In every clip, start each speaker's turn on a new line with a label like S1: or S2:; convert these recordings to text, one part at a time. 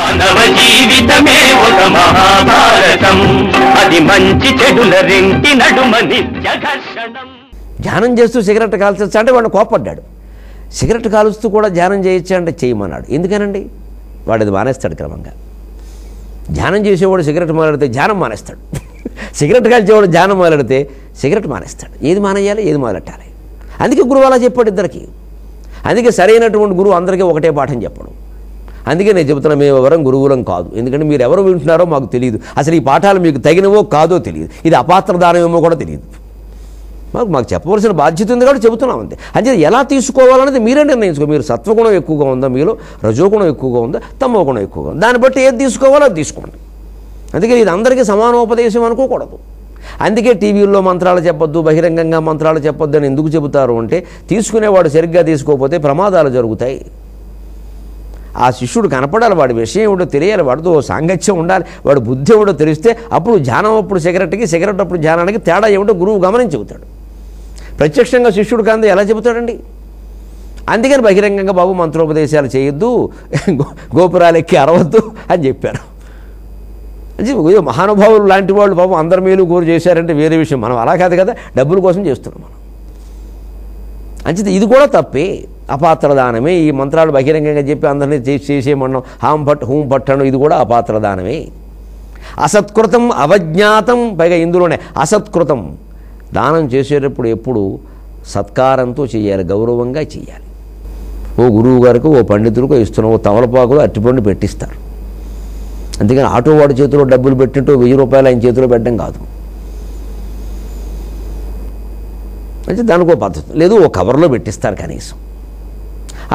S1: మానవ జీవితమే ఒక మహాభారతం, అది మంచి చెడుల రెంటి నడుమ నిత్య ఘర్షణం.
S2: ధ్యానం చేస్తూ సిగరెట్ కాల్చొచ్చు అంటే వాడిని కోపడ్డాడు. సిగరెట్ కాలుస్తూ కూడా ధ్యానం చేయొచ్చు అంటే చేయమన్నాడు. ఎందుకనండి? వాడు అది మానేస్తాడు క్రమంగా. ధ్యానం చేసేవాడు సిగరెట్ మాట్లాడితే ధ్యానం మానేస్తాడు. సిగరెట్ కాల్చేవాడు ధ్యానం మొదలెడితే సిగరెట్ మానేస్తాడు. ఏది మానేయాలి, ఏది మొదలెట్టాలి? అందుకే గురువు అలా చెప్పాడు ఇద్దరికి. అందుకే సరైనటువంటి గురువు అందరికీ ఒకటే పాఠం చెప్పడం. అందుకే నేను చెబుతున్నా, మేము ఎవరం గురువులం కాదు. ఎందుకంటే మీరు ఎవరు వింటున్నారో మాకు తెలియదు. అసలు ఈ పాఠాలు మీకు తగినవో కాదో తెలియదు. ఇది అపాత్రదానమేమో కూడా తెలియదు. మాకు చెప్పవలసిన బాధ్యత ఉంది కాబట్టి చెబుతున్నాం అంతే. అంటే ఎలా తీసుకోవాలనేది మీరే నిర్ణయించుకో. మీరు సత్వగుణం ఎక్కువగా ఉందా, మీలో రజోగుణం ఎక్కువగా ఉందా, తమో గుణం ఎక్కువగా ఉందా, దాన్ని బట్టి ఏది తీసుకోవాలో అది తీసుకోండి. అందుకే ఇది అందరికీ సమానోపదేశం అనుకోకూడదు. అందుకే టీవీల్లో మంత్రాలు చెప్పొద్దు, బహిరంగంగా మంత్రాలు చెప్పొద్దు అని ఎందుకు చెబుతారు అంటే, తీసుకునేవాడు సరిగ్గా తీసుకోకపోతే ప్రమాదాలు జరుగుతాయి. ఆ శిష్యుడు కనపడాలి, వాడి విషయం ఏమిటో తెలియాలి, వాడితో సాంగత్యం ఉండాలి, వాడు బుద్ధి ఏమిటో తెలిస్తే అప్పుడు ధ్యానం అప్పుడు సిగరెట్కి, సిగరెట్ అప్పుడు ధ్యానానికి తేడా ఏమిటో గురువు గమనించి చెబుతాడు. ప్రత్యక్షంగా శిష్యుడు కాంది ఎలా చెబుతాడండి? అందుకని బహిరంగంగా బాబు మంత్రోపదేశాలు చేయొద్దు, గోపురాలెక్కి అరవద్దు అని చెప్పారు. మహానుభావులు లాంటి వాళ్ళు పాపం అందరి మేలు కోరు చేశారంటే వేరే విషయం. మనం అలా కాదు కదా, డబ్బుల కోసం చేస్తున్నాం మనం. అంచేది ఇది కూడా తప్పే, అపాత్రదానమే. ఈ మంత్రాలు బహిరంగంగా చెప్పి అందరినీ చేసేయమన్నాం, హాం భట్ హూం భట్టను, ఇది కూడా అపాత్రదానమే. అసత్కృతం అవజ్ఞాతం, పైగా ఇందులోనే అసత్కృతం. దానం చేసేటప్పుడు ఎప్పుడు సత్కారంతో చేయాలి, గౌరవంగా చేయాలి. ఓ గురువు గారికి, ఓ పండితులకు ఇస్తున్నాం, ఓ తమలపాకులు అరటిపండు పెట్టిస్తారు. అందుకని ఆటో వాడి చేతిలో డబ్బులు పెట్టినట్టు 1000 రూపాయలు ఆయన చేతిలో పెట్టడం కాదు. అంటే దానికి ఒక పద్ధతి లేదు, ఓ కవర్లో పెట్టిస్తారు కనీసం.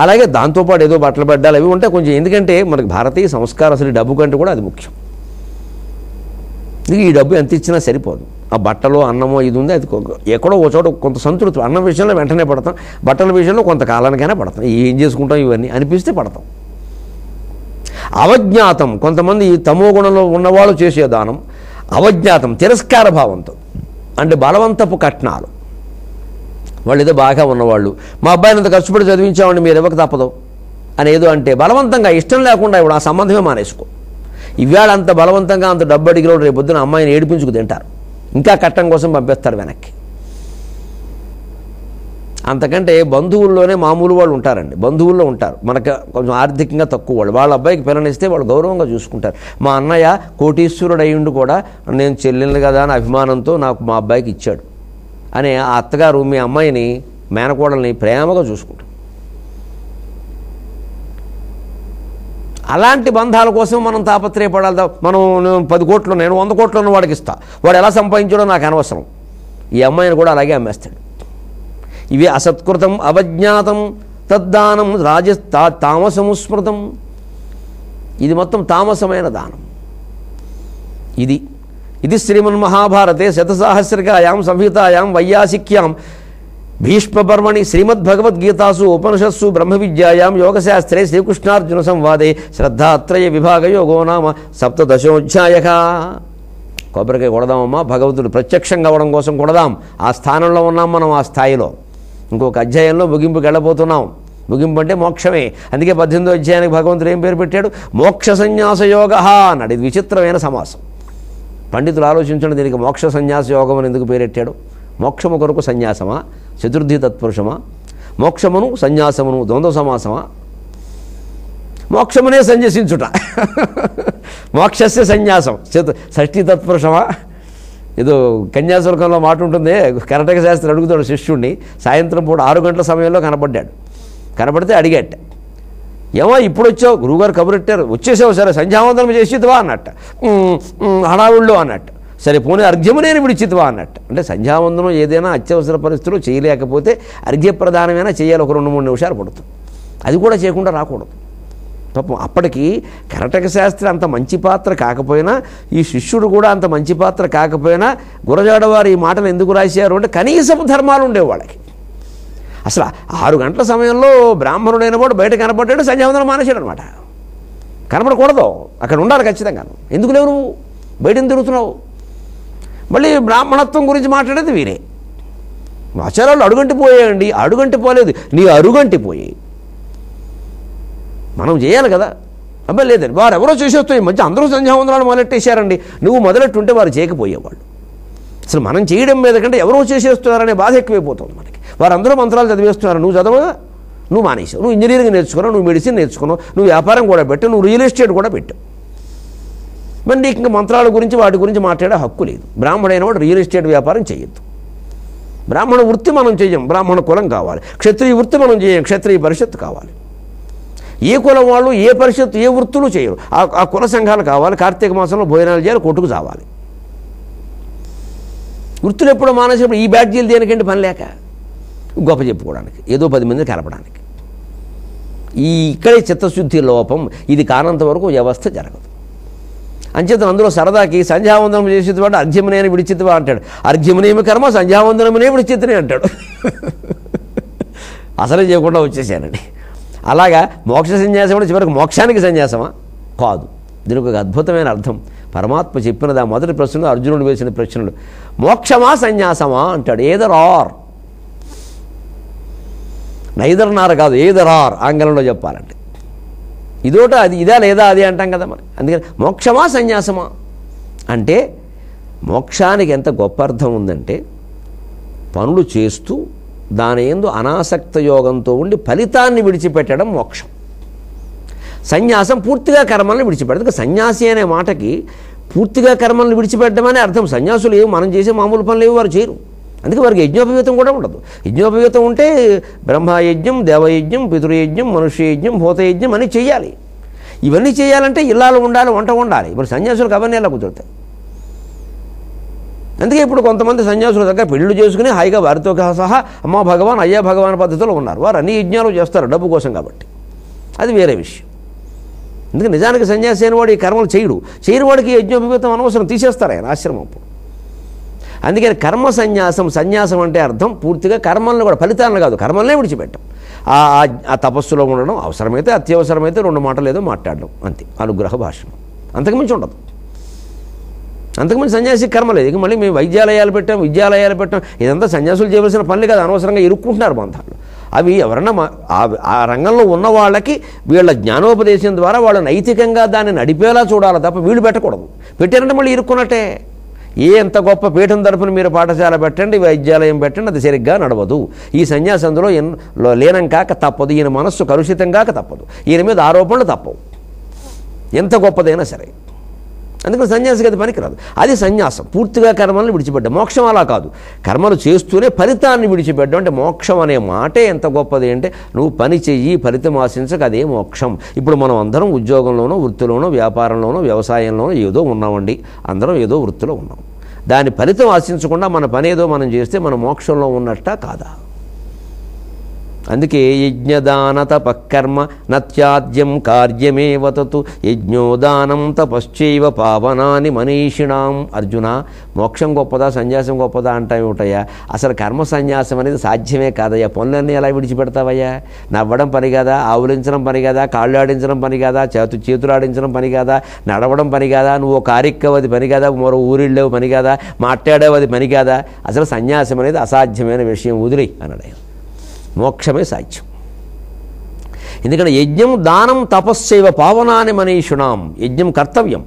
S2: అలాగే దాంతోపాటు ఏదో బట్టలు పెట్టాలి, అవి ఉంటే కొంచెం. ఎందుకంటే మనకి భారతీయ సంస్కారం అసలు డబ్బు కంటే కూడా అది ముఖ్యం. ఈ డబ్బు ఎంత ఇచ్చినా సరిపోదు. ఆ బట్టలో అన్నమో ఇది ఉంది, అది ఎక్కడో ఒక చోట కొంత సంతృప్తి. అన్నం విషయంలో వెంటనే పడతాం, బట్టల విషయంలో కొంతకాలానికైనా పడతాం. ఏం చేసుకుంటాం ఇవన్నీ అనిపిస్తే పడతాం. అవజ్ఞాతం, కొంతమంది తమో గుణంలో ఉన్నవాళ్ళు చేసే దానం అవజ్ఞాతం, తిరస్కార భావంతో. అంటే బలవంతపు కట్నాలు. వాళ్ళు ఏదో బాగా ఉన్నవాళ్ళు, మా అబ్బాయిని అంత కష్టపడి చదివించామండి, మీరు ఇవ్వక తప్పదు అని ఏదో అంటే బలవంతంగా, ఇష్టం లేకుండా ఇప్పుడు ఆ సంబంధమే మానేసుకో. ఇవాళ అంత బలవంతంగా అంత డబ్బు అడిగిలో రేపు పొద్దున అమ్మాయిని ఏడిపించుకు తింటారు, ఇంకా కట్టం కోసం పంపిస్తారు వెనక్కి. అంతకంటే బంధువుల్లోనే మామూలు వాళ్ళు ఉంటారండి, బంధువుల్లో ఉంటారు, మనకు కొంచెం ఆర్థికంగా తక్కువ వాళ్ళు. వాళ్ళ అబ్బాయికి పిల్లనిస్తే వాళ్ళు గౌరవంగా చూసుకుంటారు. మా అన్నయ్య కోటీశ్వరుడు అయ్యుండి కూడా నేను చెల్లెలు కదా అని అభిమానంతో నాకు మా అబ్బాయికి ఇచ్చాడు అని ఆ అత్తగారు మీ అమ్మాయిని, మేనకోడల్ని ప్రేమగా చూసుకుంటారు. అలాంటి బంధాల కోసం మనం తాపత్రయపడాలి. మనం 10 కోట్లు నేను 100 కోట్లు ఉన్న వాడికి ఇస్తా, వాడు ఎలా సంపాదించాడో నాకు అనవసరం. ఈ అమ్మాయిని కూడా అలాగే అమ్మేస్తాడు. ఇవి అసత్కృతం అవజ్ఞాతం తద్దానం తామసము స్మృతం. ఇది మొత్తం తామసమైన దానం. ఇది శ్రీమన్మహాభారతే శతసాహస్రికాయాం సంహితాయాం వైయాసిక్యాం భీష్మపర్వణి శ్రీమద్భగవద్గీతాసు ఉపనిషత్సు బ్రహ్మ విద్యాయాం యోగశాస్త్రే శ్రీకృష్ణార్జున సంవాదే శ్రద్ధాత్రయ విభాగయోగో నామ 17వ. కొబ్బరికాయ కొడదామమ్మా, భగవంతుడు ప్రత్యక్షంగా అవ్వడం కోసం కొడదాం. ఆ స్థానంలో ఉన్నాం మనం, ఆ స్థాయిలో. ఇంకొక అధ్యాయంలో ముగింపుకి వెళ్ళబోతున్నాం. ముగింపు అంటే మోక్షమే. అందుకే 18వ అధ్యాయానికి భగవంతుడు ఏం పేరు పెట్టాడు? మోక్ష సన్యాస యోగ అన్నాడు. ఇది విచిత్రమైన సమాసం. పండితులు ఆలోచించండి, దీనికి మోక్ష సన్యాస యోగం అని ఎందుకు పేరెట్టాడు? మోక్షము కొరకు సన్యాసమా, చతుర్థి తత్పురుషమా? మోక్షమును సన్యాసమును ద్వంద్వ సమాసమా? మోక్షమునే సన్యసించుట, మోక్షస్య సన్యాసం షష్ఠీ తత్పురుషమా? ఏదో కన్యాశుల్కంలో మాట ఉంటుంది. కర్ణాటక శాస్త్రి అడుగుతాడు శిష్యుడిని, సాయంత్రం పూట 6 గంటల సమయంలో కనపడ్డాడు. కనపడితే అడిగాట, ఏమో ఇప్పుడు వచ్చావు, గురువుగారు కబురెట్టారు, వచ్చేసావు, సరే సంధ్యావందనం చేసిద్వా అన్నట్ట. హడావుళ్ళు అన్నట్టు. సరే పోనీ అర్ఘ్యమునేని విడిచిద్వా అన్నట్టు. అంటే సంధ్యావందనం ఏదైనా అత్యవసర పరిస్థితులు చేయలేకపోతే అర్ఘ్యప్రదానమైనా చేయాలి, ఒక 2-3 నిమిషాలు పడుతుంది. అది కూడా చేయకుండా రాకూడదు. పాపం అప్పటికి కర్ణాటక శాస్త్రి అంత మంచి పాత్ర కాకపోయినా, ఈ శిష్యుడు కూడా అంత మంచి పాత్ర కాకపోయినా, గురజాడవారు ఈ మాటలు ఎందుకు రాశారు అంటే కనీసపు ధర్మాలు ఉండేవి వాళ్ళకి. అసలు 6 గంటల సమయంలో బ్రాహ్మణుడైన వాడు బయట కనపడ్డాడు, సంధ్యావందనం మానేశాడు అనమాట. కనపడకూడదు, అక్కడ ఉండాలి ఖచ్చితంగా. ఎందుకు లేవు నువ్వు, బయట తిరుగుతున్నావు? మళ్ళీ బ్రాహ్మణత్వం గురించి మాట్లాడేది వీరే. ఆచారాలు అడుగంటి పోయాయండి. అడుగంటి పోలేదు, నీ అరుగంటి పోయాయి. మనం చేయాలి కదా. అబ్బాయి లేదండి, వారు ఎవరో చేసేస్తాం, ఈ మధ్య అందరూ సంధ్యావందనాలు మొదలెట్టేశారండి. నువ్వు మొదలెట్టుంటే వారు చేయకపోయేవాళ్ళు. అసలు మనం చేయడం మీద కంటే ఎవరో చేసేస్తున్నారనే బాధ ఎక్కువైపోతుంది మనకి. వారందరూ మంత్రాలు చదివేస్తున్నారు, నువ్వు చదవగా, నువ్వు మానేసావు. నువ్వు ఇంజనీరింగ్ నేర్చుకున్నావు, నువ్వు మెడిసిన్ నేర్చుకున్నావు, నువ్వు వ్యాపారం కూడా పెట్టు, నువ్వు రియల్ ఎస్టేట్ కూడా పెట్టు. మరి నీకు ఇంకా మంత్రాల గురించి వాటి గురించి మాట్లాడే హక్కు లేదు. బ్రాహ్మడైన వాడు రియల్ ఎస్టేట్ వ్యాపారం చేయొద్దు. బ్రాహ్మణ వృత్తి మనం చేయం, బ్రాహ్మణ కులం కావాలి. క్షత్రియ వృత్తి మనం చేయం, క్షత్రియ పరిషత్తు కావాలి. ఏ కులం వాళ్ళు ఏ పరిషత్తు ఏ వృత్తులు చేయరు, ఆ కుల సంఘాలు కావాలి. కార్తీక మాసంలో భోజనాలు చేయాలి, కొట్టుకు చావాలి. వృత్తులు ఎప్పుడు మానేసినప్పుడు ఈ బ్యాడ్జీలు దేనికంటే పని లేక గొప్ప చెప్పుకోవడానికి, ఏదో 10 మంది కలపడానికి. ఇక్కడే చిత్తశుద్ధి లోపం. ఇది కానంత వరకు వ్యవస్థ జరగదు. అంచేత అందులో సరదాకి సంధ్యావందనం చేసేవాడు అర్ఘ్యమునేని విడిచిత్వా అంటాడు. అర్ఘ్యమునేమి కర్మ సంధ్యావందనమునే విడిచిత్తునే అంటాడు. అసలే చేయకుండా వచ్చేసానండి. అలాగా మోక్ష సన్యాసం కూడా చివరికి మోక్షానికి సన్యాసమా? కాదు. దీనికి ఒక అద్భుతమైన అర్థం పరమాత్మ చెప్పినది. ఆ మొదటి ప్రశ్నలో అర్జునుడు వేసిన ప్రశ్నలు, మోక్షమా సన్యాసమా అంటాడు. ఏదర్ ఆర్, నైదర్ నార్ కాదు, ఏదర్ ఆర్ ఆంగ్లంలో చెప్పాలంటే. ఇదోట అది, ఇదా లేదా అది అంటాం కదా మరి. అందుకని మోక్షమా సన్యాసమా అంటే మోక్షానికి ఎంత గొప్ప అర్థం ఉందంటే, పనులు చేస్తూ దాని యందు అనాసక్త యోగంతో ఉండి ఫలితాన్ని విడిచిపెట్టడం మోక్షం. సన్యాసం పూర్తిగా కర్మల్ని విడిచిపెట్టదు. సన్యాసి అనే మాటకి పూర్తిగా కర్మల్ని విడిచిపెట్టడం అనే అర్థం. సన్యాసులు ఏమి మనం చేసే మామూలు పనులు ఏవి వారు చేయరు. అందుకే వారికి యజ్ఞోపవీతం కూడా ఉండదు. యజ్ఞోపవీతం ఉంటే బ్రహ్మయజ్ఞం, దేవయజ్ఞం, పితృయజ్ఞం, మనుష్యయజ్ఞం, భూతయజ్ఞం అని చేయాలి. ఇవన్నీ చేయాలంటే ఇల్లాలు ఉండాలి, వంట ఉండాలి. మరి సన్యాసులకు అవన్నీ ఎలా కుదురుతాయి? అందుకే ఇప్పుడు కొంతమంది సన్యాసుల దగ్గర పెళ్లిళ్ళు చేసుకుని హాయిగా వారితో సహా అమ్మా భగవాన్ అయ్యా భగవాన్ పద్ధతిలో ఉన్నారు. వారు అన్ని యజ్ఞాలు చేస్తారు డబ్బు కోసం కాబట్టి, అది వేరే విషయం. అందుకే నిజానికి సన్యాసి అయిన వాడు ఈ కర్మలు చేయని వాడికి యజ్ఞోపవీతం అనవసరం, తీసేస్తారు ఆయన ఆశ్రమం అప్పుడు. అందుకని కర్మ సన్యాసం, సన్యాసం అంటే అర్థం పూర్తిగా కర్మలను కూడా, ఫలితాలను కాదు, కర్మలనే విడిచిపెట్టం. ఆ తపస్సులో ఉండడం, అవసరమైతే అత్యవసరమైతే 2 మాటలు ఏదో మాట్లాడడం, అంతే. అనుగ్రహ భాషణం, అంతకుమించి ఉండదు. అంతకుమించి సన్యాసి కర్మ లేదు. ఇక మళ్ళీ మేము విద్యాలయాలు పెట్టాం, ఇదంతా సన్యాసులు చేయవలసిన పనులు కాదు. అనవసరంగా ఇరుక్కుంటున్నారు బంధాలు. అవి ఎవరన్నా ఆ రంగంలో ఉన్న వాళ్ళకి వీళ్ళ జ్ఞానోపదేశం ద్వారా వాళ్ళు నైతికంగా దాన్ని నడిపేలా చూడాలి తప్ప వీళ్ళు పెట్టకూడదు. పెట్టారంటే మళ్ళీ ఇరుక్కున్నట్టే. ఎంత గొప్ప పీఠం తరపున మీరు పాఠశాల పెట్టండి, వైద్యాలయం పెట్టండి, అది సరిగ్గా నడవదు. ఈ సన్యాసంలో లీనం కాక తప్పదు. ఈయన మనస్సు కలుషితం కాక తప్పదు. ఈయన మీద ఆరోపణలు తప్పవు, ఎంత గొప్పదైనా సరే. అందుకని సన్యాసికి అది పనికిరాదు. అది సన్యాసం, పూర్తిగా కర్మలను విడిచిపెట్టడం. మోక్షం అలా కాదు, కర్మలు చేస్తూనే ఫలితాన్ని విడిచిపెట్టడం. అంటే మోక్షం అనే మాటే ఎంత గొప్పది అంటే, నువ్వు పని చెయ్యి, ఫలితం ఆశించక, అదే మోక్షం. ఇప్పుడు మనం అందరం ఉద్యోగంలోనో, వృత్తిలోనో, వ్యాపారంలోనో, వ్యవసాయంలోనో ఏదో ఉన్నామండి. అందరం ఏదో వృత్తిలో ఉన్నాం. దాని ఫలితం ఆశించకుండా మన పని ఏదో మనం చేస్తే మన మోక్షంలో ఉన్నట్టా కాదా? అందుకే యజ్ఞదాన తపకర్మ నత్యాద్యం కార్యమేవ తతు యజ్ఞోదానం తపశ్చైవ పావనాని మనీషిణాం. అర్జున, మోక్షం గొప్పదా సన్యాసం గొప్పదా అంటావేమిటయ్యా? అసలు కర్మ సన్యాసం అనేది సాధ్యమే కాదయ్యా. పనులన్నీ ఎలా విడిచిపెడతావయ్యా? నవ్వడం పని కాదా? ఆవులించడం పని కాదా? కాళ్ళు ఆడించడం పని కాదా? చేతులు ఆడించడం పని కాదా? నడవడం పని కాదా? నువ్వు కారిక్కవు, అది పని కాదా? మరో ఊరిళ్ళేవు పని కాదా? మాట్లాడావు, అది పని కాదా? అసలు సన్యాసం అనేది అసాధ్యమైన విషయం, వదిలే అన్నాడు. మోక్షమే సాధ్యం. ఎందుకంటే యజ్ఞం దానం తపశ్చైవ పావనాని మనీషుణాం. యజ్ఞం కర్తవ్యం.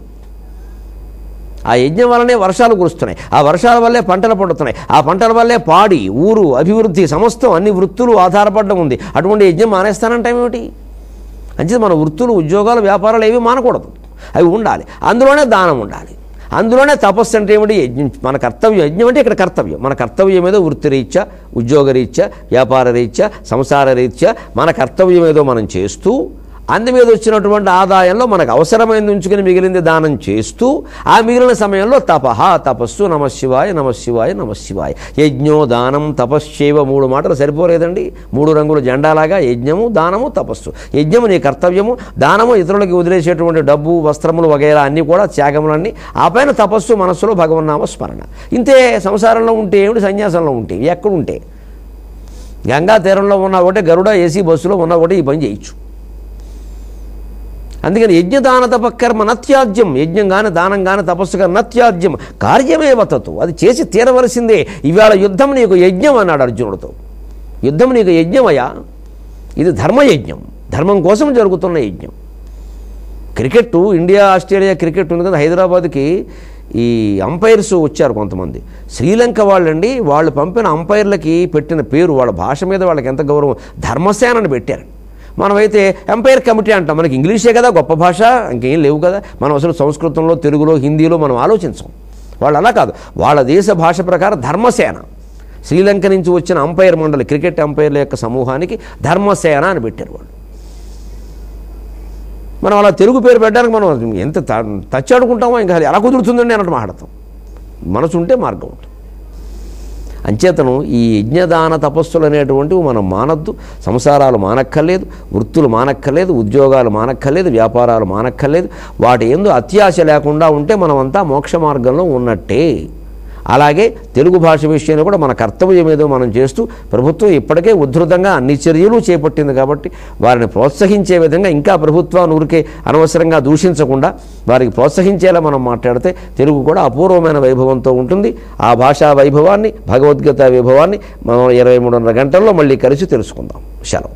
S2: ఆ యజ్ఞం వల్లనే వర్షాలు కురుస్తున్నాయి, ఆ వర్షాల వల్లే పంటలు పండుతున్నాయి, ఆ పంటల వల్లే పాడి ఊరు అభివృద్ధి సమస్తం అన్ని వృత్తులు ఆధారపడడం ఉంది. అటువంటి యజ్ఞం మానేస్తానంటే ఏమిటి? అంచేది మన వృత్తులు, ఉద్యోగాలు, వ్యాపారాలు ఏవి మానకూడదు, అవి ఉండాలి. అందులోనే దానం ఉండాలి, అందులోనే తపస్సు అంటే ఏమిటి? యజ్ఞం మన కర్తవ్యం. యజ్ఞం అంటే ఇక్కడ కర్తవ్యం. మన కర్తవ్యం ఏదో వృత్తిరీత్యా, ఉద్యోగరీత్యా, వ్యాపార రీత్యా, సంసార రీత్యా మన కర్తవ్యం ఏదో మనం చేస్తూ, అందుమీద వచ్చినటువంటి ఆదాయంలో మనకు అవసరమైనది ఉంచుకుని మిగిలింది దానం చేస్తూ, ఆ మిగిలిన సమయంలో తపస్సు, నమశివాయ నమశివాయ నమశివాయ. యజ్ఞో దానం తపశ్చైవ. 3 మాటలు సరిపోలేదండి? 3 రంగుల జెండాలాగా యజ్ఞము, దానము, తపస్సు. యజ్ఞము నీ కర్తవ్యము, దానము ఇతరులకి వదిలేసేటువంటి డబ్బు, వస్త్రములు వగైరా అన్నీ కూడా త్యాగములన్నీ. ఆ పైన తపస్సు, మనస్సులో భగవన్నామ స్మరణ. ఇంతే. సంసారంలో ఉంటే ఏమిటి, సన్యాసంలో ఉంటే ఎక్కడుంటే? గంగా తీరంలో ఉన్న ఒకటే, గరుడ ఏసీ బస్సులో ఉన్న ఒకటే ఈ పని చేయొచ్చు. అందుకని యజ్ఞదాన తపకర్మ నత్యాజ్యం. యజ్ఞం కానీ, దానం కానీ, తపస్సు కానీ నత్యాజ్యం కార్యమే వతతు. అది చేసి తీరవలసిందే. ఇవాళ యుద్ధం నీకు యజ్ఞం అన్నాడు అర్జునుడితో. యుద్ధం నీకు యజ్ఞమయ్యా, ఇది ధర్మయజ్ఞం, ధర్మం కోసం జరుగుతున్న యజ్ఞం. క్రికెట్ ఇండియా ఆస్ట్రేలియా క్రికెట్ ఉంది కదా, హైదరాబాద్కి ఈ అంపైర్స్ వచ్చారు కొంతమంది. శ్రీలంక వాళ్ళండి, వాళ్ళు పంపిన అంపైర్లకి పెట్టిన పేరు, వాళ్ళ భాష మీద వాళ్ళకి ఎంత గౌరవం, ధర్మసేనని పెట్టారు. మనమైతే ఎంపైర్ కమిటీ అంటాం, మనకి ఇంగ్లీషే కదా గొప్ప భాష, ఇంకేం లేవు కదా. మనం అసలు సంస్కృతంలో, తెలుగులో, హిందీలో మనం ఆలోచించం. వాళ్ళు అలా కాదు, వాళ్ళ దేశ భాష ప్రకారం ధర్మసేన. శ్రీలంక నుంచి వచ్చిన అంపైర్ మండలి, క్రికెట్ అంపైర్ల యొక్క సమూహానికి ధర్మసేన అని పెట్టారు వాళ్ళు. మనం అలా తెలుగు పేరు పెట్టడానికి మనం ఎంత తచ్చాడుకుంటామో, ఇంకా ఎలా కుదురుతుందండి అన్నట్టు మాట్లాడతాం. మనసు ఉంటే మార్గం ఉంటుంది. అంచేతను ఈ యజ్ఞదాన తపస్సులు అనేటువంటివి మనం మానద్దు. సంసారాలు మానక్కర్లేదు, వృత్తులు మానక్కర్లేదు, ఉద్యోగాలు మానక్కర్లేదు, వ్యాపారాలు మానక్కర్లేదు. వాటి యందు అత్యాశ లేకుండా ఉంటే మనమంతా మోక్ష మార్గంలో ఉన్నట్టే. అలాగే తెలుగు భాష విషయంలో కూడా మన కర్తవ్యం ఏదో మనం చేస్తూ, ప్రభుత్వం ఇప్పటికే ఉధృతంగా అన్ని చర్యలు చేపట్టింది కాబట్టి వారిని ప్రోత్సహించే విధంగా ఇంకా ప్రభుత్వాన్ని ఊరికే అనవసరంగా దూషించకుండా వారికి ప్రోత్సహించేలా మనం మాట్లాడితే తెలుగు కూడా అపూర్వమైన వైభవంతో ఉంటుంది. ఆ భాషా వైభవాన్ని, భగవద్గీత వైభవాన్ని మనం 23:30 గంటల్లో మళ్ళీ కలిసి తెలుసుకుందాం. సెలవు.